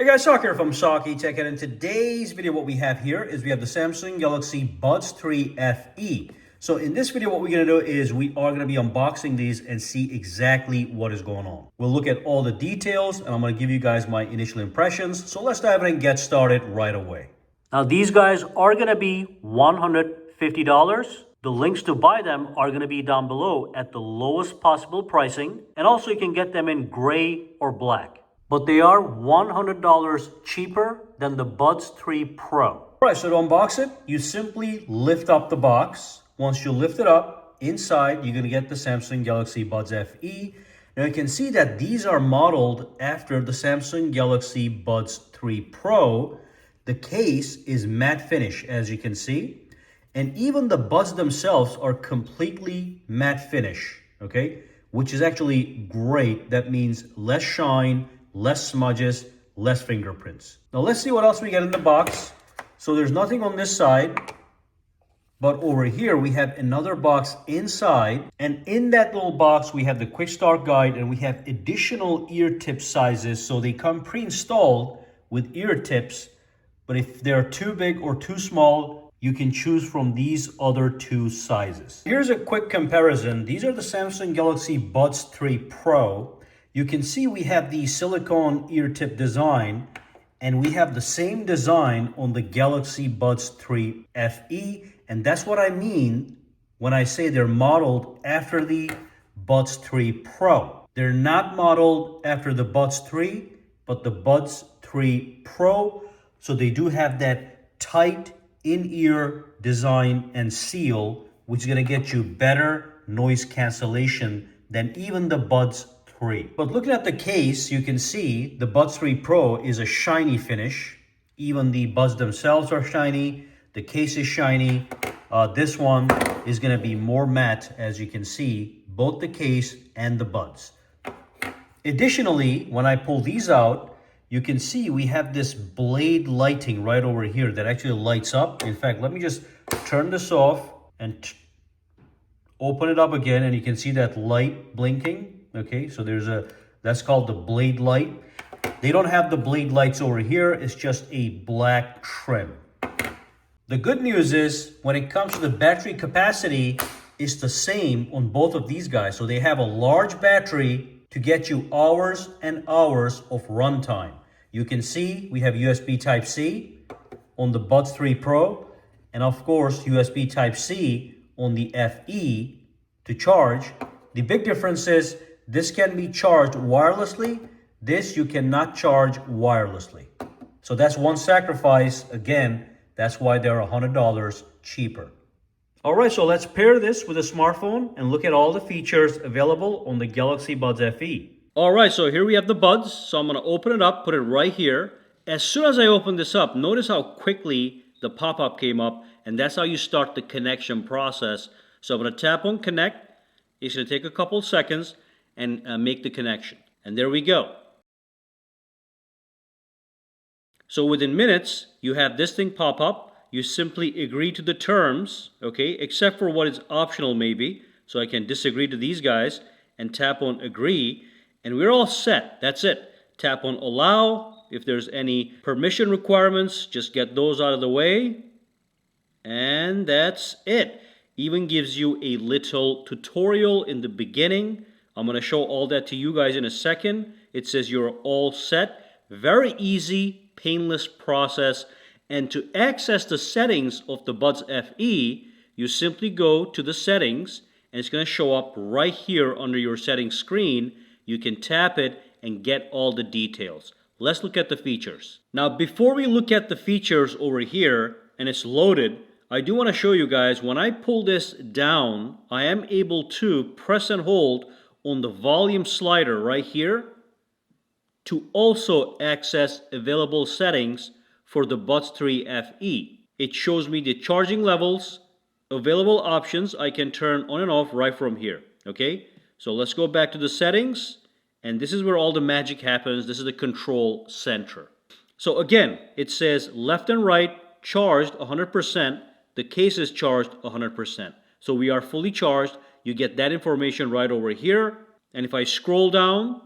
Hey guys, Sak here from sakitech, and in today's video what we have here is we have the Samsung Galaxy Buds 3 FE. So in this video what we're going to do is we are going to be unboxing these and see exactly what is going on. We'll look at all the details and I'm going to give you guys my initial impressions. So let's dive in and get started right away. Now these guys are going to be $150. The links to buy them are going to be down below at the lowest possible pricing, and also you can get them in gray or black. But they are $100 cheaper than the Buds 3 Pro. All right, so to unbox it, you simply lift up the box. Once you lift it up, inside you're going to get the Samsung Galaxy Buds FE. Now you can see that these are modeled after the Samsung Galaxy Buds 3 Pro. The case is matte finish, as you can see. And even the buds themselves are completely matte finish, okay? Which is actually great. That means less shine, less smudges, less fingerprints. Now let's see what else we get in the box. So there's nothing on this side, but over here we have another box inside, and in that little box we have the quick start guide and we have additional ear tip sizes. So they come pre-installed with ear tips, but if they're too big or too small, you can choose from these other two sizes. Here's a quick comparison. These are the Samsung Galaxy Buds 3 Pro. You can see we have the silicone ear tip design, and we have the same design on the Galaxy Buds 3 FE. And that's what I mean when I say they're modeled after the Buds 3 Pro. They're not modeled after the Buds 3, but the Buds 3 Pro. So they do have that tight in-ear design and seal, which is going to get you better noise cancellation than even the Buds 3. But looking at the case, you can see the Buds 3 Pro is a shiny finish. Even the buds themselves are shiny. The case is shiny. This one is going to be more matte, as you can see, both the case and the buds. Additionally, when I pull these out, you can see we have this blade lighting right over here that actually lights up. In fact, let me just turn this off and open it up again, and you can see that light blinking. Okay, so that's called the blade light. They don't have the blade lights over here. It's just a black trim. The good news is when it comes to the battery capacity, it's the same on both of these guys. So they have a large battery to get you hours and hours of runtime. You can see we have USB Type-C on the Buds 3 Pro, and of course USB Type-C on the FE to charge. The big difference is this can be charged wirelessly. This you cannot charge wirelessly. So that's one sacrifice. Again, that's why they're $100 cheaper. All right, so let's pair this with a smartphone and look at all the features available on the Galaxy Buds FE. All right, so here we have the buds. So I'm going to open it up, put it right here. As soon as I open this up, notice how quickly the pop-up came up, and that's how you start the connection process. So I'm going to tap on connect. It's going to take a couple seconds and make the connection. And there we go. So within minutes, you have this thing pop up. You simply agree to the terms, okay, except for what is optional maybe. So I can disagree to these guys and tap on agree, and we're all set. That's it. Tap on allow. If there's any permission requirements, just get those out of the way. And that's it. Even gives you a little tutorial in the beginning. I'm going to show all that to you guys in a second. It says you're all set. Very easy, painless process. And to access the settings of the Buds FE, you simply go to the settings, and it's going to show up right here under your settings screen. You can tap it and get all the details. Let's look at the features. Now, before we look at the features over here, and it's loaded, I do want to show you guys, when I pull this down, I am able to press and hold on the volume slider right here to also access available settings for the Buds 3 FE. It shows me the charging levels, available options I can turn on and off right from here. Okay, so let's go back to the settings, and this is where all the magic happens. This is the control center. So again, it says left and right charged 100%. The case is charged 100%. So we are fully charged. You get that information right over here. And if I scroll down,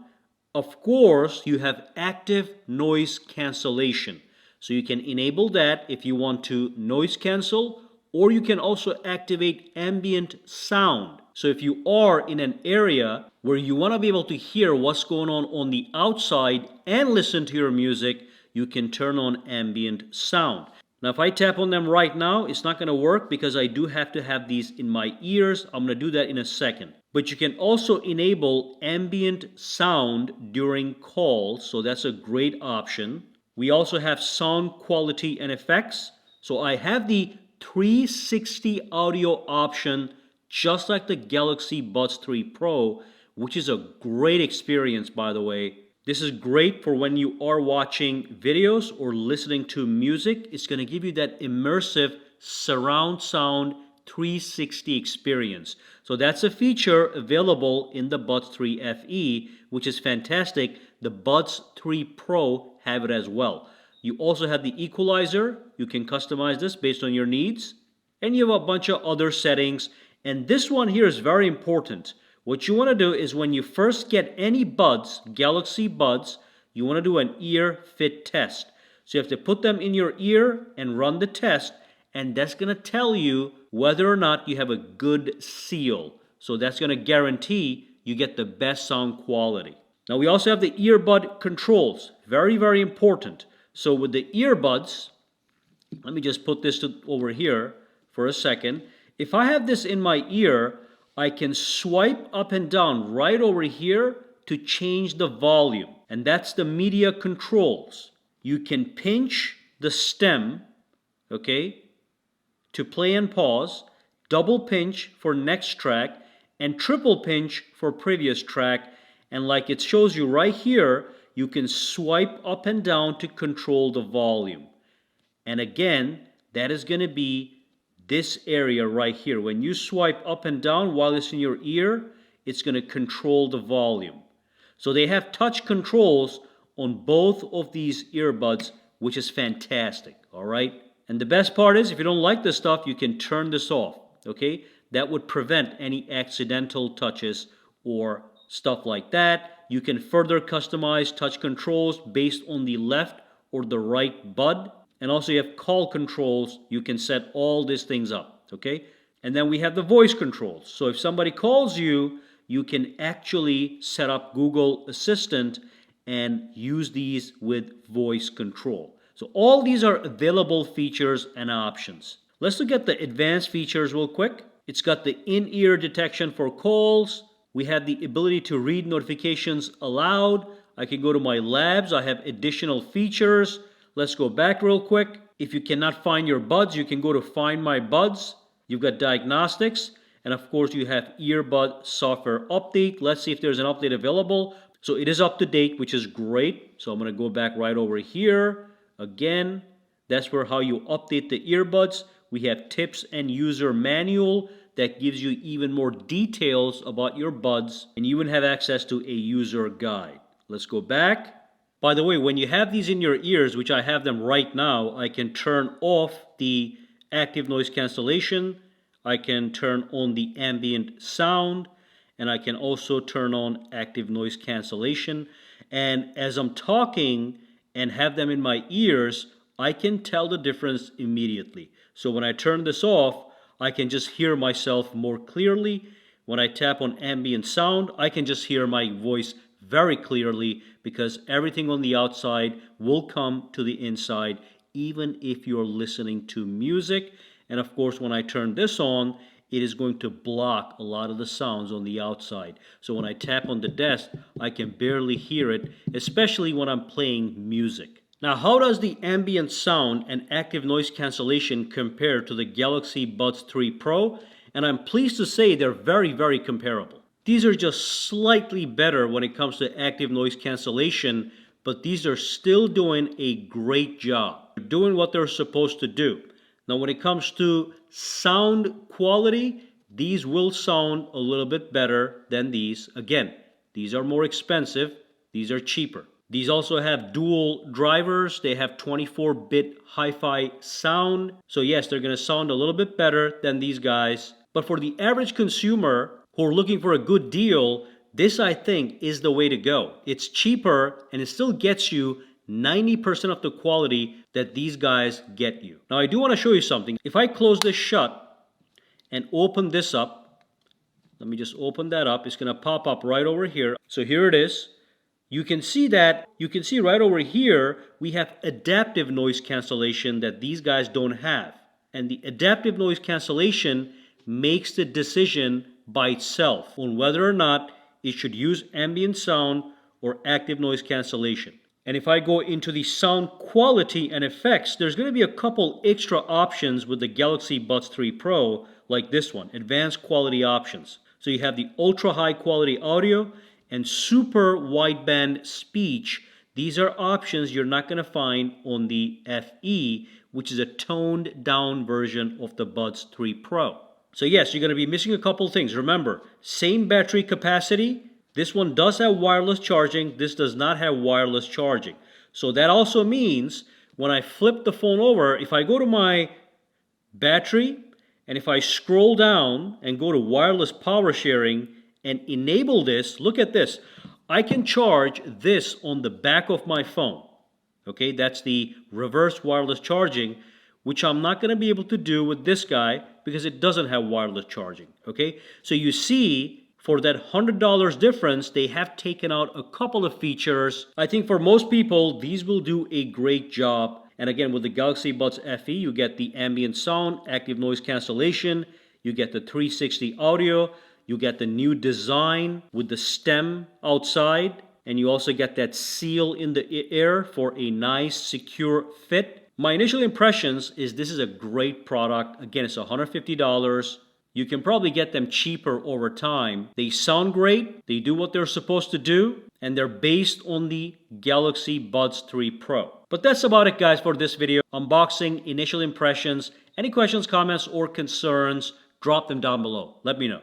Of course, you have active noise cancellation. So you can enable that if you want to noise cancel, or you can also activate ambient sound. So if you are in an area where you want to be able to hear what's going on the outside and listen to your music, you can turn on ambient sound. Now, if I tap on them right now, it's not going to work because I do have to have these in my ears. I'm going to do that in a second. But you can also enable ambient sound during calls, so that's a great option. We also have sound quality and effects. So I have the 360 audio option, just like the Galaxy Buds 3 Pro, which is a great experience, by the way. This is great for when you are watching videos or listening to music. It's going to give you that immersive surround sound 360 experience. So that's a feature available in the Buds 3 FE, which is fantastic. The Buds 3 Pro have it as well. You also have the equalizer. You can customize this based on your needs. And you have a bunch of other settings. And this one here is very important. What you want to do is when you first get any buds, Galaxy Buds, you want to do an ear fit test. So you have to put them in your ear and run the test, and that's going to tell you whether or not you have a good seal. So that's going to guarantee you get the best sound quality. Now we also have the earbud controls. Very, very important. So with the earbuds, let me just put this over here for a second. If I have this in my ear, I can swipe up and down right over here to change the volume. And that's the media controls. You can pinch the stem, okay, to play and pause, double pinch for next track, and triple pinch for previous track. And like it shows you right here, you can swipe up and down to control the volume. And again, that is going to be this area right here. When you swipe up and down while it's in your ear, it's going to control the volume. So they have touch controls on both of these earbuds, which is fantastic, all right? And the best part is, if you don't like this stuff, you can turn this off, okay? That would prevent any accidental touches or stuff like that. You can further customize touch controls based on the left or the right bud. And also you have call controls. You can set all these things up, okay? And then we have the voice controls. So if somebody calls you, you can actually set up Google Assistant and use these with voice control. So all these are available features and options. Let's look at the advanced features real quick. It's got the in-ear detection for calls. We have the ability to read notifications aloud. I can go to my labs. I have additional features. Let's go back real quick. If you cannot find your buds, you can go to Find My Buds. You've got diagnostics. And of course, you have earbud software update. Let's see if there's an update available. So it is up to date, which is great. So I'm going to go back right over here. Again, that's where how you update the earbuds. We have tips and user manual that gives you even more details about your buds. And you even have access to a user guide. Let's go back. By the way, when you have these in your ears, which I have them right now, I can turn off the active noise cancellation. I can turn on the ambient sound, and I can also turn on active noise cancellation. And as I'm talking and have them in my ears, I can tell the difference immediately. So when I turn this off, I can just hear myself more clearly. When I tap on ambient sound, I can just hear my voice very clearly because everything on the outside will come to the inside, even if you're listening to music. And of course, when I turn this on, it is going to block a lot of the sounds on the outside. So when I tap on the desk, I can barely hear it, especially when I'm playing music. Now, how does the ambient sound and active noise cancellation compare to the Galaxy Buds 3 Pro? And I'm pleased to say they're very, very comparable. These are just slightly better when it comes to active noise cancellation, but these are still doing a great job. They're doing what they're supposed to do. Now, when it comes to sound quality, these will sound a little bit better than these. Again, these are more expensive. These are cheaper. These also have dual drivers. They have 24-bit hi-fi sound. So yes, they're going to sound a little bit better than these guys. But for the average consumer who are looking for a good deal, this, I think, is the way to go. It's cheaper and it still gets you 90% of the quality that these guys get you. Now, I do want to show you something. If I close this shut and open this up, let me just open that up. It's going to pop up right over here. So here it is. You can see right over here, we have adaptive noise cancellation that these guys don't have. And the adaptive noise cancellation makes the decision by itself on whether or not it should use ambient sound or active noise cancellation. And if I go into the sound quality and effects, there's going to be a couple extra options with the Galaxy Buds 3 Pro, like this one, advanced quality options. So you have the ultra high quality audio and super wideband speech. These are options you're not going to find on the FE, which is a toned down version of the Buds 3 Pro. So yes, you're going to be missing a couple things. Remember, same battery capacity. This one does have wireless charging. This does not have wireless charging. So that also means when I flip the phone over, if I go to my battery and if I scroll down and go to wireless power sharing and enable this, look at this. I can charge this on the back of my phone. Okay, that's the reverse wireless charging, which I'm not going to be able to do with this guy because it doesn't have wireless charging. Okay, so you see, for that $100 difference, they have taken out a couple of features. I think for most people, these will do a great job. And again, with the Galaxy Buds FE, you get the ambient sound, active noise cancellation, you get the 360 audio, you get the new design with the stem outside, and you also get that seal in the air for a nice, secure fit. My initial impressions is this is a great product. Again, it's $150. You can probably get them cheaper over time. They sound great, they do what they're supposed to do, and they're based on the Galaxy Buds 3 Pro. But that's about it, guys, for this video. Unboxing, initial impressions. Any questions, comments, or concerns, drop them down below. Let me know.